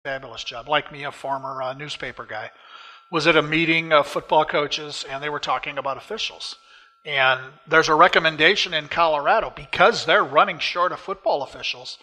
fabulous job. Like me, a former newspaper guy, was at a meeting of football coaches, and they were talking about officials. And there's a recommendation in Colorado, because they're running short of football officials,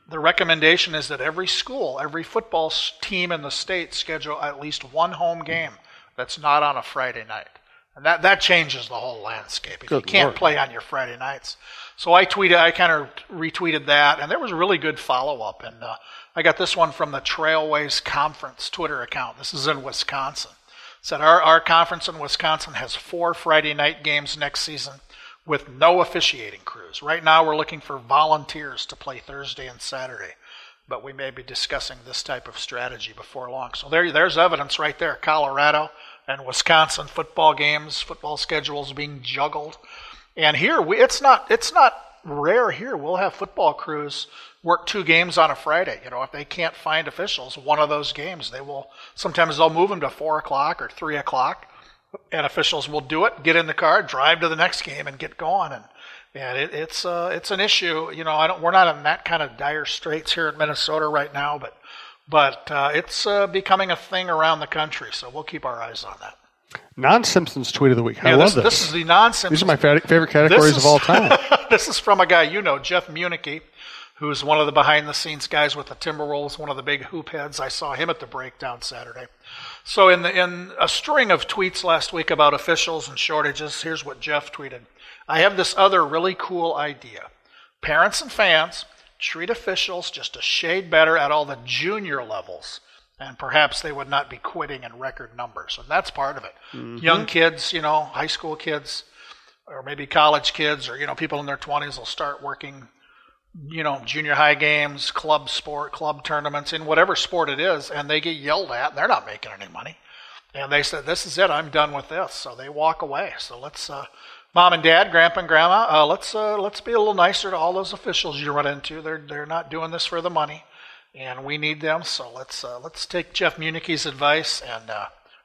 the recommendation is that every school, every football team in the state schedule at least one home game that's not on a Friday night. And that changes the whole landscape. If you can't play on your Friday nights. So I kind of retweeted that, and there was a really good follow-up. And I got this one from the Trailways Conference Twitter account. This is in Wisconsin. It said, our conference in Wisconsin has 4 Friday night games next season with no officiating crews. Right now we're looking for volunteers to play Thursday and Saturday, but we may be discussing this type of strategy before long. So there's evidence right there. Colorado and Wisconsin football games, football schedules being juggled. And here, it's not rare here. We'll have football crews work 2 games on a Friday. If they can't find officials, one of those games, sometimes they'll move them to 4 o'clock or 3 o'clock, and officials will do it, get in the car, drive to the next game, and get going. And it's an issue. We're not in that kind of dire straits here in Minnesota right now, but it's becoming a thing around the country, so we'll keep our eyes on that. Non-Simpsons tweet of the week. I love this. This is the non-Simpsons. These are my favorite categories of all time. This is from a guy Jeff Muniche, who's one of the behind-the-scenes guys with the Timberwolves, one of the big hoop heads. I saw him at the Breakdown Saturday. So in a string of tweets last week about officials and shortages, here's what Jeff tweeted. I have this other really cool idea. Parents and fans treat officials just a shade better at all the junior levels, and perhaps they would not be quitting in record numbers. And that's part of it. Mm-hmm. Young kids, high school kids, or maybe college kids, or, people in their 20s will start working, junior high games, club tournaments, in whatever sport it is, and they get yelled at, and they're not making any money. And they said, this is it, I'm done with this. So they walk away. So let's, Mom and Dad, Grandpa and Grandma, let's be a little nicer to all those officials you run into. They're not doing this for the money, and we need them. So let's take Jeff Muniche's advice and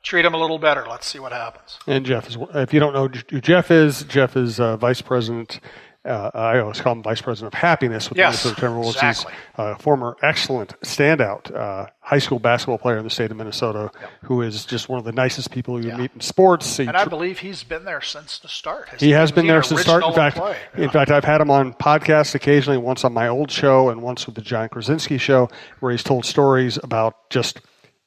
treat him a little better. Let's see what happens. And Jeff, if you don't know who Jeff is Vice President. I always call him Vice President of Happiness with the Minnesota Timberwolves. Exactly. He's a former excellent standout high school basketball player in the state of Minnesota, who is just one of the nicest people you meet in sports. And I believe he's been there since the start. He has been there since the start. In fact, I've had him on podcasts occasionally, once on my old show and once with the John Krasinski show, where he's told stories about just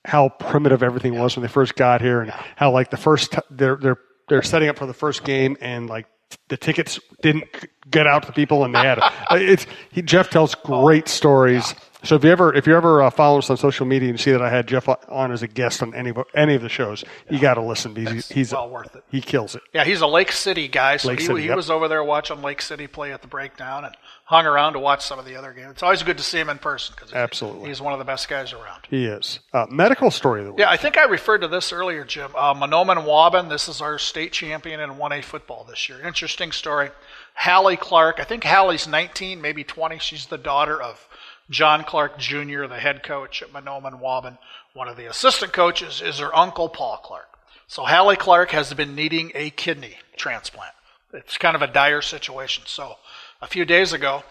how primitive everything was when they first got here, and how like the first they're setting up for the first game, and like the tickets didn't get out to people, and they had it. Jeff tells great stories. So if you ever follow us on social media and see that I had Jeff on as a guest on any of the shows, you got to listen because he's well worth it. He kills it. Yeah, he's a Lake City guy, so he was over there watching Lake City play at the Breakdown and hung around to watch some of the other games. It's always good to see him in person because he's one of the best guys around. He is. Medical story of the week. Yeah, I think I referred to this earlier, Jim. Monoman-Waban, this is our state champion in 1A football this year. Interesting story. Hallie Clark, I think Hallie's 19, maybe 20. She's the daughter of John Clark Jr., the head coach at Monoman-Waban. One of the assistant coaches is her uncle, Paul Clark. So Hallie Clark has been needing a kidney transplant. It's kind of a dire situation. So a few days ago,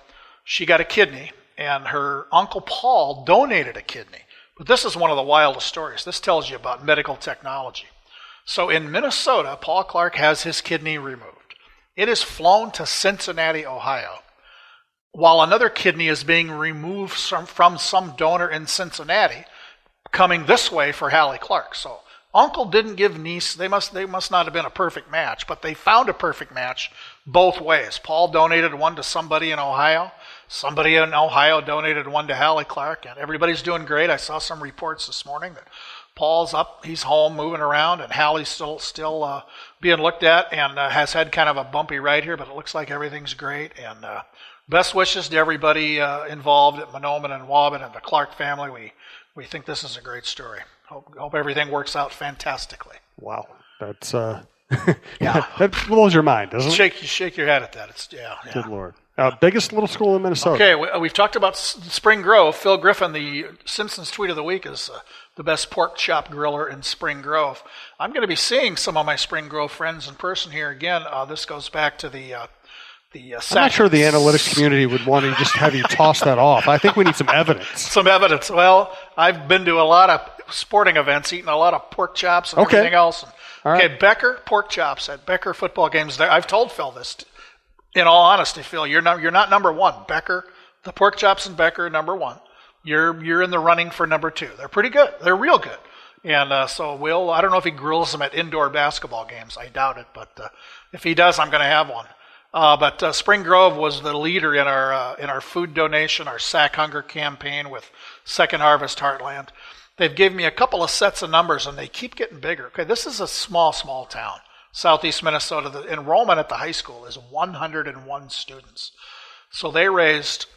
she got a kidney, and her uncle Paul donated a kidney. But this is one of the wildest stories. This tells you about medical technology. So in Minnesota, Paul Clark has his kidney removed. It is flown to Cincinnati, Ohio, while another kidney is being removed from some donor in Cincinnati, coming this way for Hallie Clark. So uncle didn't give niece, they must not have been a perfect match, but they found a perfect match both ways. Paul donated one to somebody in Ohio. Somebody in Ohio donated one to Hallie Clark, and everybody's doing great. I saw some reports this morning that Paul's up, he's home, moving around, and Hallie's still being looked at and has had kind of a bumpy ride here, but it looks like everything's great. And best wishes to everybody involved at Monoman and Waban and the Clark family. We think this is a great story. Hope everything works out fantastically. Wow, that's that blows your mind, doesn't it? Shake your head at that. It's Good Lord. Biggest little school in Minnesota. Okay, we've talked about Spring Grove. Phil Griffin, the Simpsons tweet of the week, is the best pork chop griller in Spring Grove. I'm going to be seeing some of my Spring Grove friends in person here again. This goes back to the I'm not sure the analytics community would want to just have you toss that off. I think we need some evidence. Some evidence. Well, I've been to a lot of sporting events, eating a lot of pork chops and everything else. And, Becker, pork chops at Becker football games. I've told Phil this. In all honesty, Phil, you're not number one. Becker, the pork chops in Becker are number one. You're in the running for number two. They're pretty good. They're real good. And so I don't know if he grills them at indoor basketball games. I doubt it. But if he does, I'm going to have one. But Spring Grove was the leader in our food donation, our Sack Hunger campaign with Second Harvest Heartland. They've given me a couple of sets of numbers, and they keep getting bigger. Okay, this is a small town, southeast Minnesota. The enrollment at the high school is 101 students. So they raised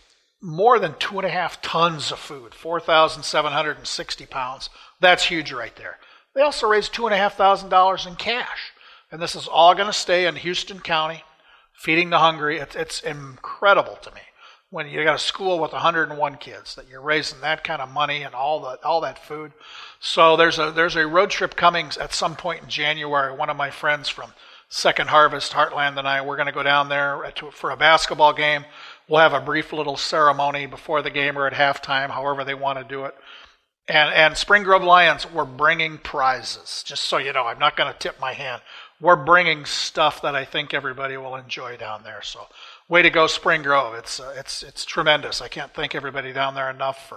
more than 2.5 tons of food, 4,760 pounds. That's huge right there. They also raised $2,500 in cash. And this is all going to stay in Houston County. Feeding the hungry, it's incredible to me when you got a school with 101 kids that you're raising that kind of money and all that food. So there's a road trip coming at some point in January. One of my friends from Second Harvest Heartland and I, we're going to go down there for a basketball game. We'll have a brief little ceremony before the game or at halftime, however they want to do it. And Spring Grove Lions, we're bringing prizes. Just so you know, I'm not going to tip my hand. We're bringing stuff that I think everybody will enjoy down there. So, way to go, Spring Grove! It's tremendous. I can't thank everybody down there enough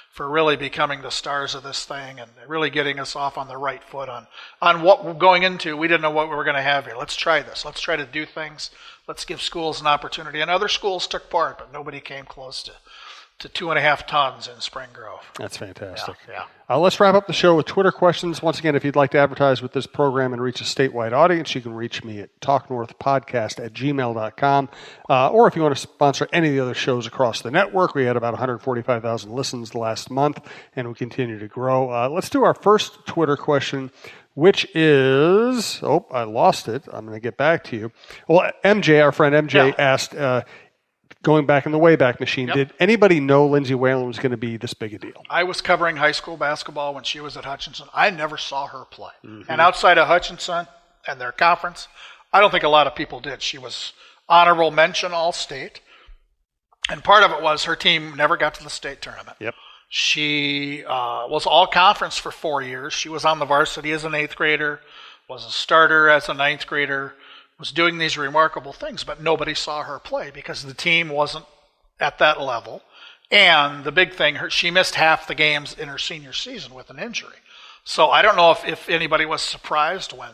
for really becoming the stars of this thing and really getting us off on the right foot on what we're going into. We didn't know what we were going to have here. Let's try this. Let's try to do things. Let's give schools an opportunity. And other schools took part, but nobody came close to 2.5 tons in Spring Grove. That's fantastic. Yeah. Let's wrap up the show with Twitter questions. Once again, if you'd like to advertise with this program and reach a statewide audience, you can reach me at talknorthpodcast@gmail.com. Or if you want to sponsor any of the other shows across the network, we had about 145,000 listens last month, and we continue to grow. Let's do our first Twitter question, which is, I lost it. I'm going to get back to you. Well, MJ, our friend MJ, asked, going back in the Wayback Machine, did anybody know Lindsay Whalen was going to be this big a deal? I was covering high school basketball when she was at Hutchinson. I never saw her play. Mm-hmm. And outside of Hutchinson and their conference, I don't think a lot of people did. She was honorable mention All-State. And part of it was her team never got to the state tournament. Yep. She was all-conference for 4 years. She was on the varsity as an 8th grader, was a starter as a 9th grader, was doing these remarkable things, but nobody saw her play because the team wasn't at that level. And the big thing, she missed half the games in her senior season with an injury. So I don't know if anybody was surprised when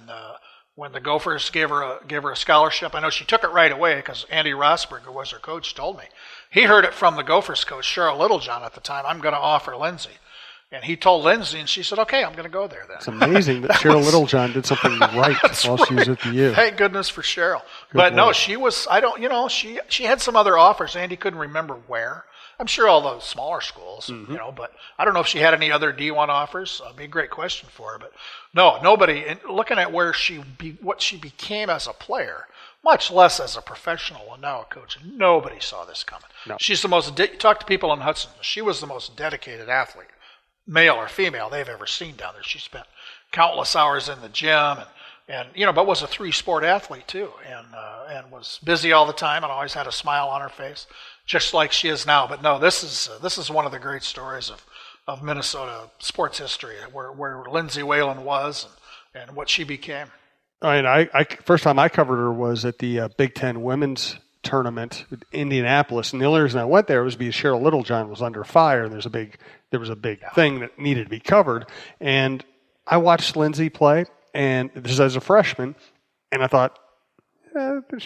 the Gophers gave her a scholarship. I know she took it right away because Andy Rosberg, who was her coach, told me. He heard it from the Gophers coach, Cheryl Littlejohn, at the time. I'm going to offer Lindsay. And he told Lindsay, and she said, okay, I'm going to go there then. It's amazing that Cheryl Littlejohn did something right while she was at the U. Thank goodness for Cheryl. But no, she was, she had some other offers. Andy couldn't remember where. I'm sure all those smaller schools, but I don't know if she had any other D1 offers. It'd be a great question for her. But no, nobody, looking at what she became as a player, much less as a professional and now a coach, nobody saw this coming. No. She's the most, talk to people in Hudson, she was the most dedicated athlete, male or female, they've ever seen down there. She spent countless hours in the gym and but was a 3-sport athlete too, and was busy all the time and always had a smile on her face, just like she is now. But no, this is one of the great stories of Minnesota sports history, where Lindsay Whalen was and what she became. I mean, I first time I covered her was at the Big Ten women's tournament in Indianapolis, and the only reason I went there was because Cheryl Littlejohn was under fire, and there was a big thing that needed to be covered. And I watched Lindsay play, and this is as a freshman, and I thought,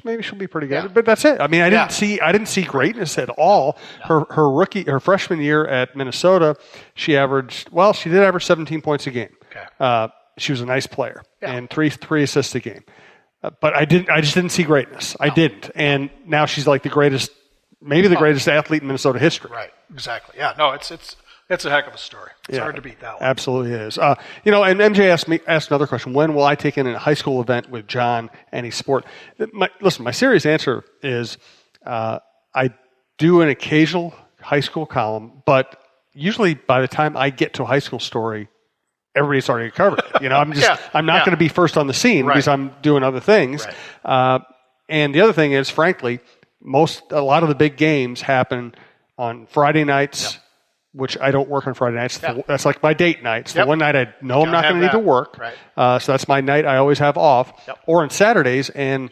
maybe she'll be pretty good. Yeah. But that's it. I mean, I didn't see greatness at all. No. Her freshman year at Minnesota, she did average 17 points a game. Okay. She was a nice player and three assists a game. But I just didn't see greatness. I didn't. And now she's like the greatest athlete in Minnesota history. Right. Exactly. Yeah. No, it's a heck of a story. It's hard to beat that one. Absolutely is. And MJ asked another question. When will I take in a high school event with John, any sport? My serious answer is I do an occasional high school column, but usually by the time I get to a high school story, everybody's already covered it. I'm not going to be first on the scene because I'm doing other things. Right. And the other thing is, frankly, a lot of the big games happen on Friday nights, which I don't work on Friday nights. That's like my date night. It's the one night I know I'm not going to need to work. Right. So that's my night I always have off. Yep. Or on Saturdays, and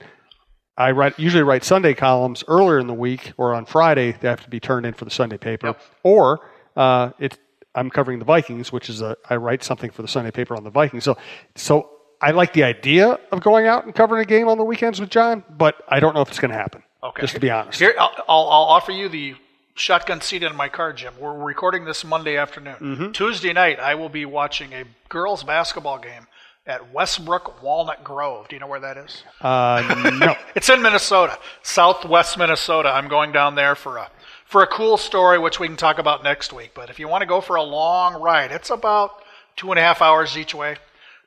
I usually write Sunday columns earlier in the week, or on Friday they have to be turned in for the Sunday paper. Yep. Or I'm covering the Vikings, which is I write something for the Sunday paper on the Vikings. So I like the idea of going out and covering a game on the weekends with John, but I don't know if it's going to happen. Okay. Just to be honest. Here, I'll offer you the shotgun seat in my car, Jim. We're recording this Monday afternoon. Mm-hmm. Tuesday night, I will be watching a girls' basketball game at Westbrook Walnut Grove. Do you know where that is? No. It's in Minnesota, southwest Minnesota. I'm going down there for a cool story, which we can talk about next week. But if you want to go for a long ride, it's about 2.5 hours each way.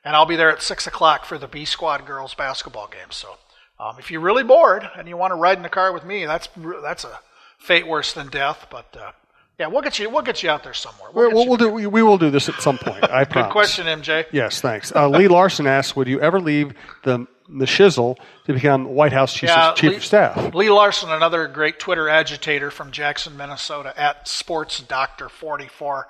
And I'll be there at 6 o'clock for the B Squad girls basketball game. So if you're really bored and you want to ride in the car with me, that's a fate worse than death. But we'll get you out there somewhere. We will do this at some point. I promise. Good question, MJ. Yes, thanks. Lee Larson asks, would you ever leave the mshsl to become White House Chief of Staff? Lee Larson, another great Twitter agitator from Jackson, Minnesota, at SportsDoctor44.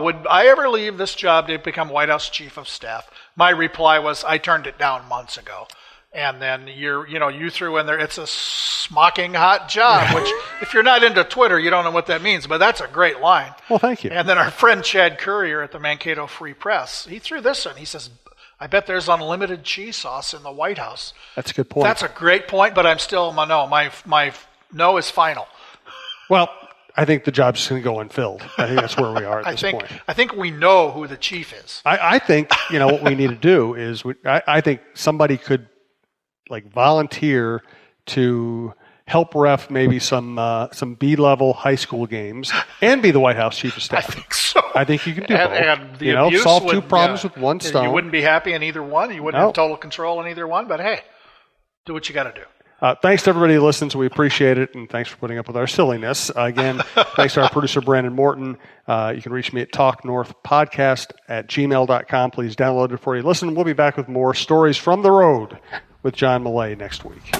Would I ever leave this job to become White House Chief of Staff? My reply was, I turned it down months ago. And then you threw in there, it's a smocking hot job, which if you're not into Twitter, you don't know what that means. But that's a great line. Well, thank you. And then our friend Chad Courier at the Mankato Free Press, he threw this in. He says, I bet there's unlimited cheese sauce in the White House. That's a good point. That's a great point, but I'm still no. My no is final. Well, I think the job's just going to go unfilled. I think that's where we are at this point. I think we know who the chief is. I think what we need to do is I think somebody could volunteer to help ref maybe some B-level high school games and be the White House Chief of Staff. I think so. I think you can do both. And the abuse solve two problems with one stone. You wouldn't be happy in either one. You wouldn't have total control in either one. But hey, do what you got to do. Thanks to everybody who listens. We appreciate it, and thanks for putting up with our silliness. Again, thanks to our producer, Brandon Morton. You can reach me at talknorthpodcast@gmail.com. Please download it before you listen. We'll be back with more stories from the road with John Millea next week.